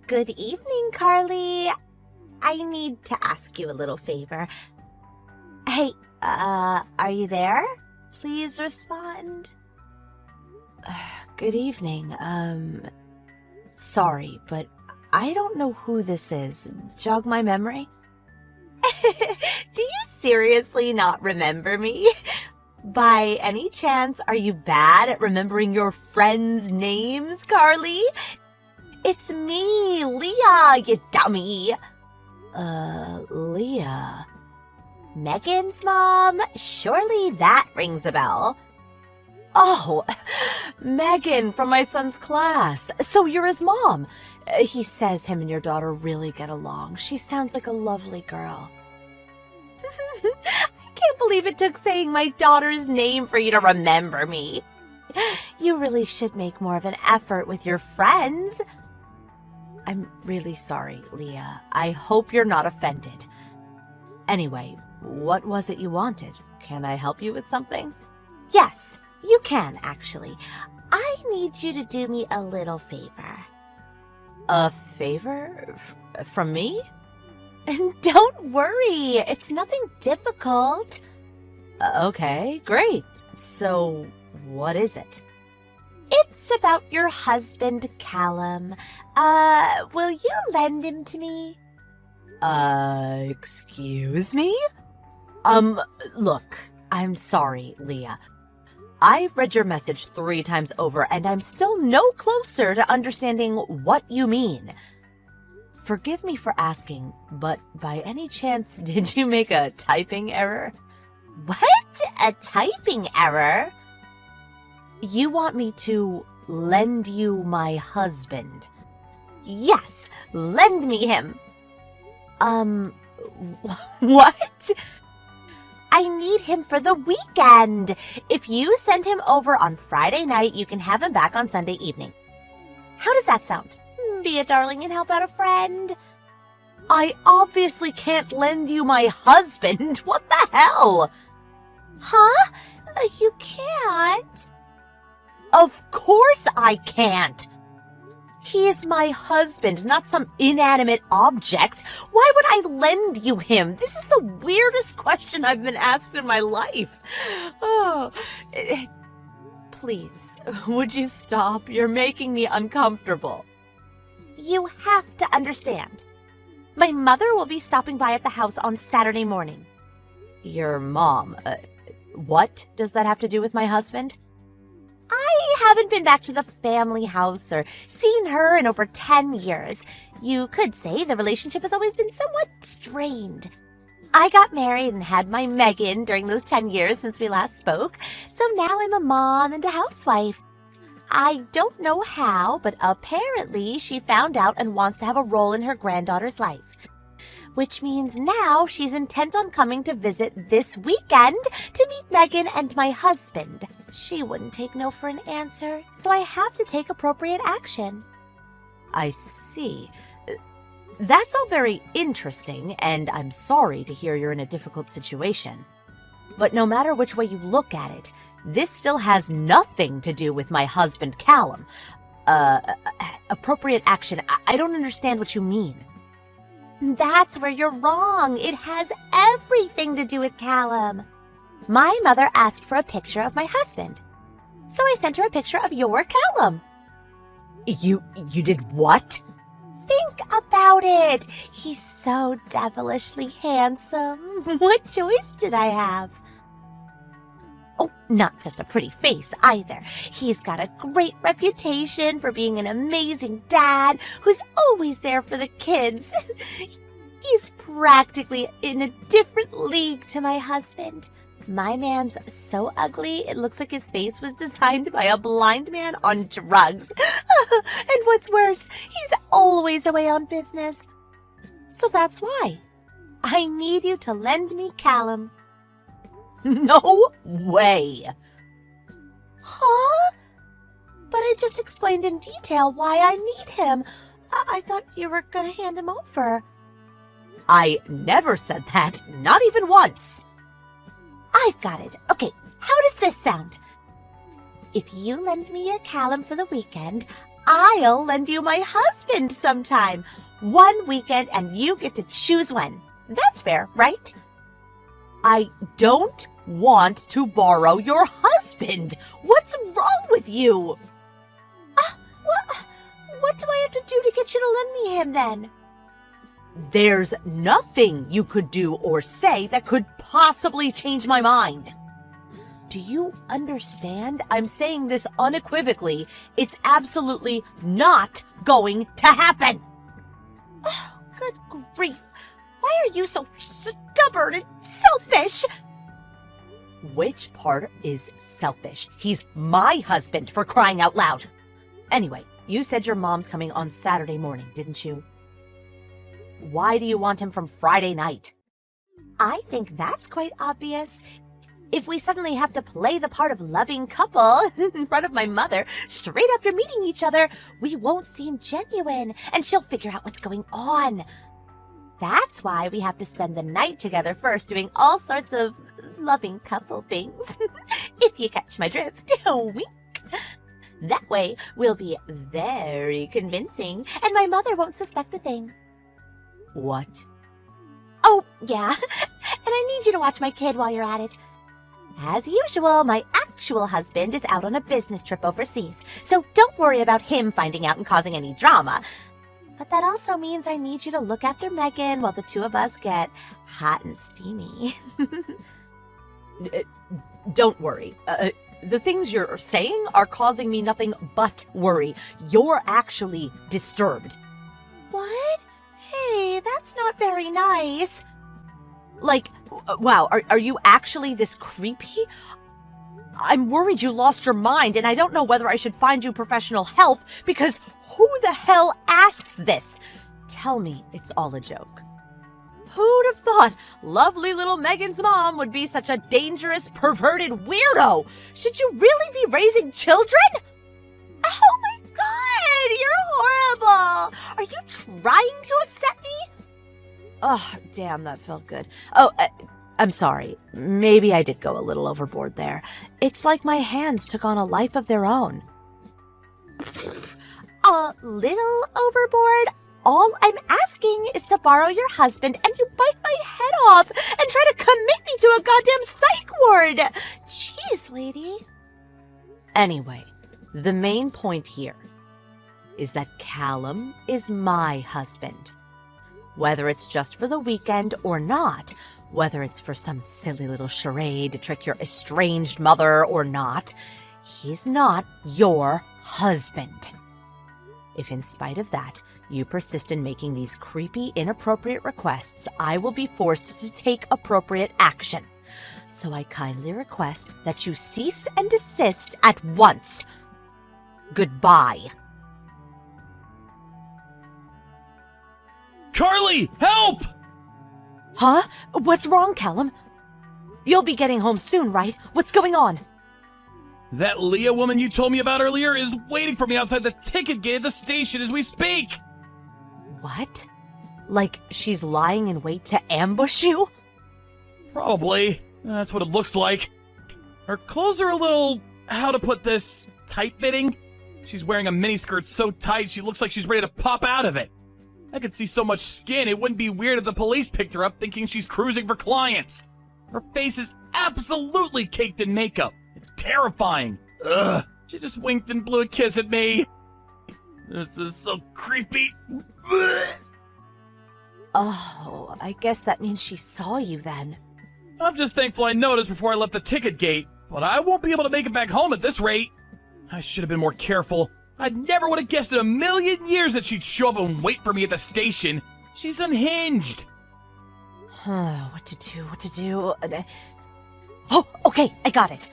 Good evening, Carly. I need to ask you a little favor. Hey, are you there? Please respond. Good evening. Sorry, but I don't know who this is. Jog my memory? Do you seriously not remember me? By any chance, are you bad at remembering your friends' names, Carly? It's me, Leah, you dummy. Leah. Megan's mom? Surely that rings a bell. Oh, Megan from my son's class. So you're his mom. He says him and your daughter really get along. She sounds like a lovely girl. I can't believe it took saying my daughter's name for you to remember me. You really should make more of an effort with your friends. I'm really sorry, Leah. I hope you're not offended. Anyway, what was it you wanted? Can I help you with something? Yes, you can, actually. I need you to do me a little favor. A favor? From me? Don't worry, it's nothing difficult. Okay, great. So, what is it? It's about your husband, Callum. Will you lend him to me? Excuse me? Look, I'm sorry, Leah. I read your message 3 times over, and I'm still no closer to understanding what you mean. Forgive me for asking, but by any chance, did you make a typing error? What? A typing error? You want me to lend you my husband? Yes, lend me him. What? I need him for the weekend. If you send him over on Friday night, you can have him back on Sunday evening. How does that sound? Be a darling and help out a friend. I obviously can't lend you my husband. What the hell? Huh? You can't. Of course I can't. He is my husband, not some inanimate object. Why would I lend you him? This is the weirdest question I've been asked in my life. Oh, please, would you stop? You're making me uncomfortable. You have to understand. My mother will be stopping by at the house on Saturday morning. Your mom? What does that have to do with my husband? I haven't been back to the family house or seen her in over 10 years. You could say the relationship has always been somewhat strained. I got married and had my Megan during those 10 years since we last spoke, so now I'm a mom and a housewife. I don't know how, but apparently she found out and wants to have a role in her granddaughter's life. Which means now she's intent on coming to visit this weekend to meet Megan and my husband. She wouldn't take no for an answer, so I have to take appropriate action. I see. That's all very interesting, and I'm sorry to hear you're in a difficult situation. But no matter which way you look at it, this still has nothing to do with my husband, Callum. Appropriate action. I don't understand what you mean. That's where you're wrong. It has everything to do with Callum. My mother asked for a picture of my husband, so I sent her a picture of your Callum. You did what? Think about it. He's so devilishly handsome. What choice did I have? Oh, not just a pretty face either. He's got a great reputation for being an amazing dad who's always there for the kids. He's practically in a different league to my husband. My man's so ugly, it looks like his face was designed by a blind man on drugs. And what's worse, he's always away on business. So that's why I need you to lend me Callum. No way. Huh? But I just explained in detail why I need him. I thought you were going to hand him over. I never said that, not even once. I've got it. Okay, how does this sound? If you lend me your Callum for the weekend, I'll lend you my husband sometime. One weekend and you get to choose when. That's fair, right? I don't want to borrow your husband. What's wrong with you? What do I have to do to get you to lend me him then? There's nothing you could do or say that could possibly change my mind. Do you understand? I'm saying this unequivocally. It's absolutely not going to happen. Oh, good grief. Why are you so stubborn and selfish? Which part is selfish? He's my husband, for crying out loud. Anyway, you said your mom's coming on Saturday morning, didn't you? Why do you want him from Friday night? I think that's quite obvious. If we suddenly have to play the part of loving couple in front of my mother straight after meeting each other, we won't seem genuine, and she'll figure out what's going on. That's why we have to spend the night together first, doing all sorts of loving couple things. If you catch my drift, wink. That way, we'll be very convincing, and my mother won't suspect a thing. What? Oh, yeah. And I need you to watch my kid while you're at it. As usual, my actual husband is out on a business trip overseas, so don't worry about him finding out and causing any drama. But that also means I need you to look after Megan while the two of us get hot and steamy. Don't worry. The things you're saying are causing me nothing but worry. You're actually disturbed. What? Hey, that's not very nice. Like, wow, are you actually this creepy? I'm worried you lost your mind, and I don't know whether I should find you professional help, because who the hell asks this? Tell me it's all a joke. Who'd have thought lovely little Megan's mom would be such a dangerous, perverted weirdo? Should you really be raising children? Oh my god, you're horrible! Are you trying to upset me? Oh, damn, that felt good. Oh, I'm sorry. Maybe I did go a little overboard there. It's like my hands took on a life of their own. A little overboard? All I'm asking is to borrow your husband, and you bite my head off and try to commit me to a goddamn psych ward. Jeez, lady. Anyway, the main point here is that Callum is my husband. Whether it's just for the weekend or not, whether it's for some silly little charade to trick your estranged mother or not, he's not your husband. If in spite of that, you persist in making these creepy, inappropriate requests, I will be forced to take appropriate action. So I kindly request that you cease and desist at once. Goodbye. Carly, help! Huh? What's wrong, Callum? You'll be getting home soon, right? What's going on? That Leah woman you told me about earlier is waiting for me outside the ticket gate at the station as we speak. What? Like she's lying in wait to ambush you? Probably. That's what it looks like. Her clothes are a little, how to put this, tight-fitting. She's wearing a miniskirt so tight she looks like she's ready to pop out of it. I could see so much skin, it wouldn't be weird if the police picked her up thinking she's cruising for clients. Her face is absolutely caked in makeup. It's terrifying. Ugh. She just winked and blew a kiss at me. This is so creepy. Ugh. Oh, I guess that means she saw you then. I'm just thankful I noticed before I left the ticket gate, but I won't be able to make it back home at this rate. I should have been more careful. I never would have guessed in a million years that she'd show up and wait for me at the station. She's unhinged. What to do? Oh, okay, I got it.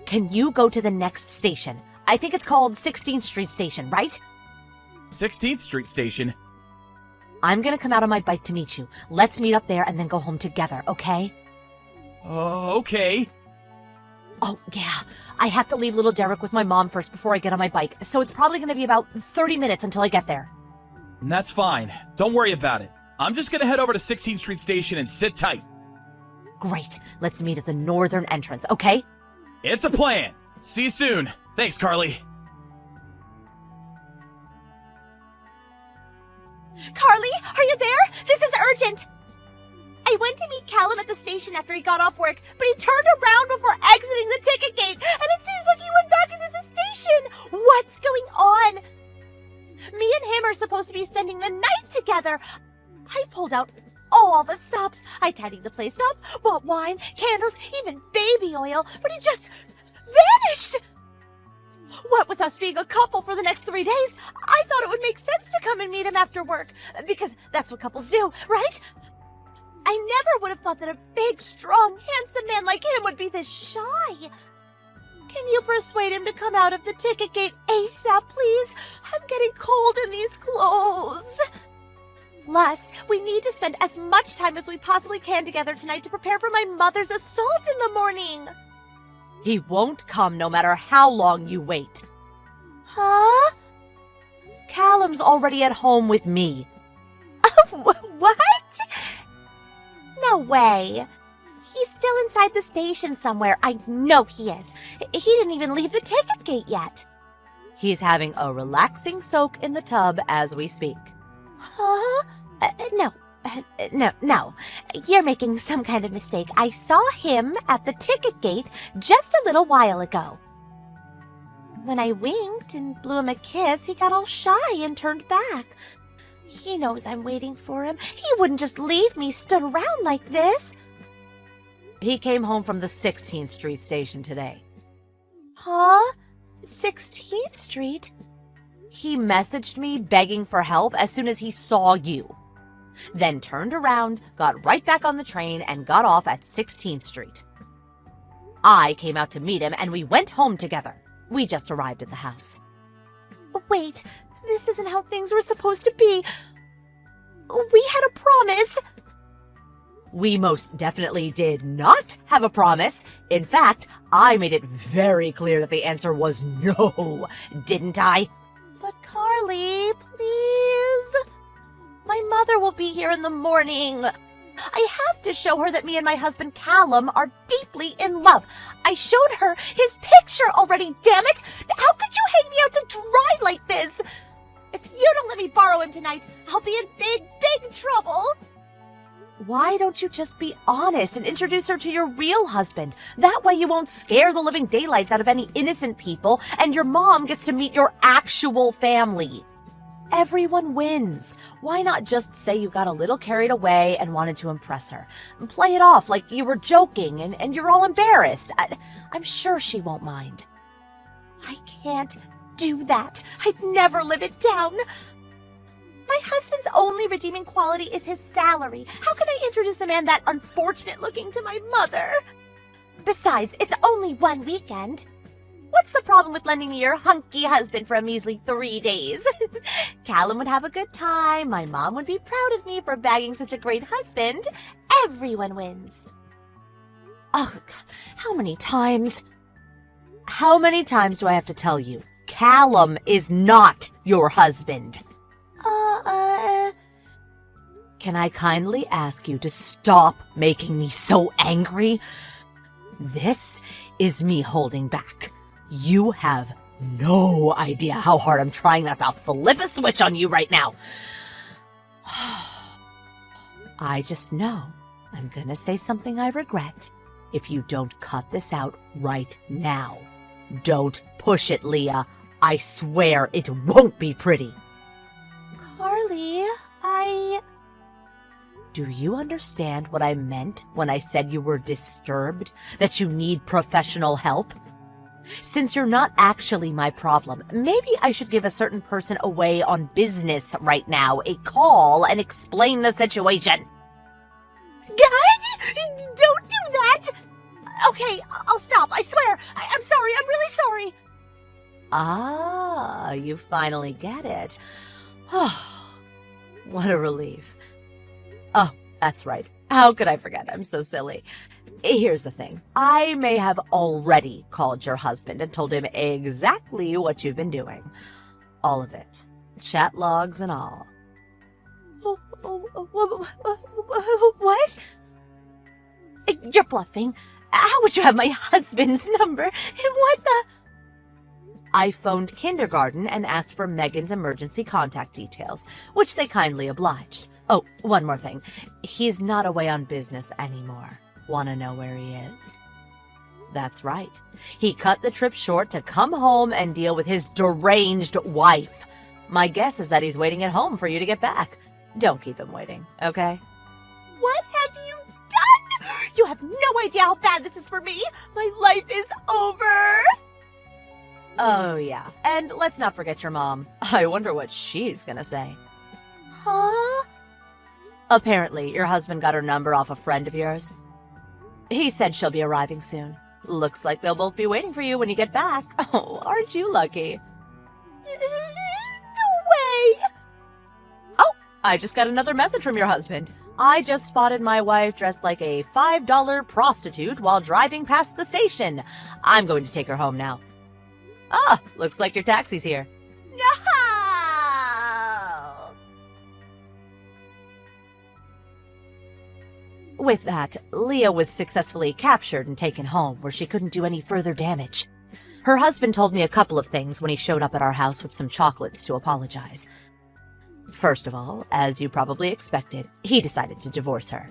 Can you go to the next station? I think it's called 16th Street Station, right? 16th Street Station? I'm gonna come out on my bike to meet you. Let's meet up there and then go home together, okay? Okay. Oh, yeah. I have to leave little Derek with my mom first before I get on my bike, so it's probably gonna be about 30 minutes until I get there. That's fine. Don't worry about it. I'm just gonna head over to 16th Street Station and sit tight. Great. Let's meet at the northern entrance, okay? It's a plan. See you soon. Thanks, Carly. Carly, are you there? This is urgent! I went to meet Callum at the station after he got off work, but he turned around before exiting the ticket gate, and it seems like he went back into the station! What's going on? Me and him are supposed to be spending the night together. I pulled out all the stops. I tidied the place up, bought wine, candles, even baby oil, but he just vanished! What with us being a couple for the next 3 days, I thought it would make sense to come and meet him after work, because that's what couples do, right? I never would have thought that a big, strong, handsome man like him would be this shy. Can you persuade him to come out of the ticket gate ASAP, please? I'm getting cold in these clothes. Plus, we need to spend as much time as we possibly can together tonight to prepare for my mother's assault in the morning. He won't come no matter how long you wait. Huh? Callum's already at home with me. What? No way. He's still inside the station somewhere. I know he is. He didn't even leave the ticket gate yet. He's having a relaxing soak in the tub as we speak. Huh? No. You're making some kind of mistake. I saw him at the ticket gate just a little while ago. When I winked and blew him a kiss, he got all shy and turned back. He knows I'm waiting for him. He wouldn't just leave me stood around like this. He came home from the 16th Street station today. Huh? 16th Street? He messaged me begging for help as soon as he saw you. Then turned around, got right back on the train, and got off at 16th Street. I came out to meet him, and we went home together. We just arrived at the house. Wait, this isn't how things were supposed to be. We had a promise. We most definitely did not have a promise. In fact, I made it very clear that the answer was no, didn't I? But Carly, please. My mother will be here in the morning. I have to show her that me and my husband Callum are deeply in love. I showed her his picture already, damn it! How could you hang me out to dry like this? If you don't let me borrow him tonight, I'll be in big trouble. Why don't you just be honest and introduce her to your real husband? That way you won't scare the living daylights out of any innocent people, and your mom gets to meet your actual family. Everyone wins. Why not just say you got a little carried away and wanted to impress her? Play it off like you were joking and you're all embarrassed. I'm sure she won't mind. I can't do that. I'd never live it down. My husband's only redeeming quality is his salary. How can I introduce a man that unfortunate looking to my mother? Besides, it's only one weekend. What's the problem with lending me your hunky husband for a measly 3 days? Callum would have a good time. My mom would be proud of me for bagging such a great husband. Everyone wins. Oh, God, how many times? How many times do I have to tell you? Callum is not your husband. Can I kindly ask you to stop making me so angry? This is me holding back. You have no idea how hard I'm trying not to flip a switch on you right now. I just know I'm gonna say something I regret if you don't cut this out right now. Don't push it, Leah. I swear it won't be pretty. Carly, Do you understand what I meant when I said you were disturbed, that you need professional help? Since you're not actually my problem, maybe I should give a certain person away on business right now a call and explain the situation. Guys, don't do that! Okay, I'll stop, I swear. I'm sorry, I'm really sorry. Ah, you finally get it. What a relief. Oh, that's right. How could I forget? I'm so silly. Here's the thing. I may have already called your husband and told him exactly what you've been doing. All of it. Chat logs and all. What? You're bluffing. How would you have my husband's number? And what the... I phoned kindergarten and asked for Megan's emergency contact details, which they kindly obliged. Oh, one more thing. He's not away on business anymore. Want to know where he is? That's right. He cut the trip short to come home and deal with his deranged wife. My guess is that he's waiting at home for you to get back. Don't keep him waiting, okay? What have you done? You have no idea how bad this is for me. My life is over. Oh, yeah. And let's not forget your mom. I wonder what she's gonna say. Huh? Apparently, your husband got her number off a friend of yours. He said she'll be arriving soon. Looks like they'll both be waiting for you when you get back. Oh, aren't you lucky? No way. Oh, I just got another message from your husband. I just spotted my wife dressed like a $5 prostitute while driving past the station. I'm going to take her home now. Ah, looks like your taxi's here. No. With that, Leah was successfully captured and taken home, where she couldn't do any further damage. Her husband told me a couple of things when he showed up at our house with some chocolates to apologize. First of all, as you probably expected, he decided to divorce her.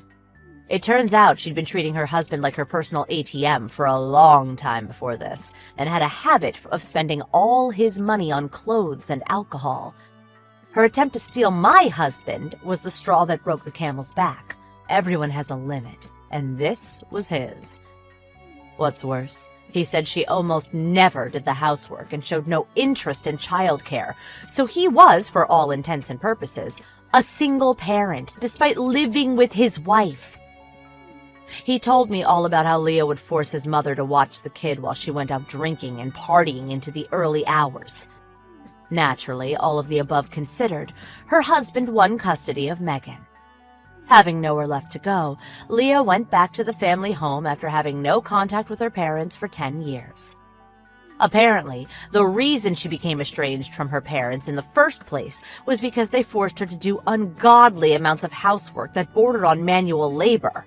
It turns out she'd been treating her husband like her personal ATM for a long time before this, and had a habit of spending all his money on clothes and alcohol. Her attempt to steal my husband was the straw that broke the camel's back. Everyone has a limit, and this was his. What's worse, he said she almost never did the housework and showed no interest in childcare, so he was, for all intents and purposes, a single parent, despite living with his wife. He told me all about how Leah would force his mother to watch the kid while she went out drinking and partying into the early hours. Naturally, all of the above considered, her husband won custody of Megan. Having nowhere left to go, Leah went back to the family home after having no contact with her parents for 10 years. Apparently, the reason she became estranged from her parents in the first place was because they forced her to do ungodly amounts of housework that bordered on manual labor.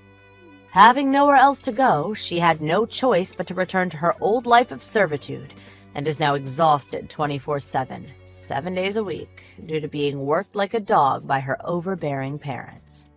Having nowhere else to go, she had no choice but to return to her old life of servitude, and is now exhausted 24/7, 7 days a week, due to being worked like a dog by her overbearing parents.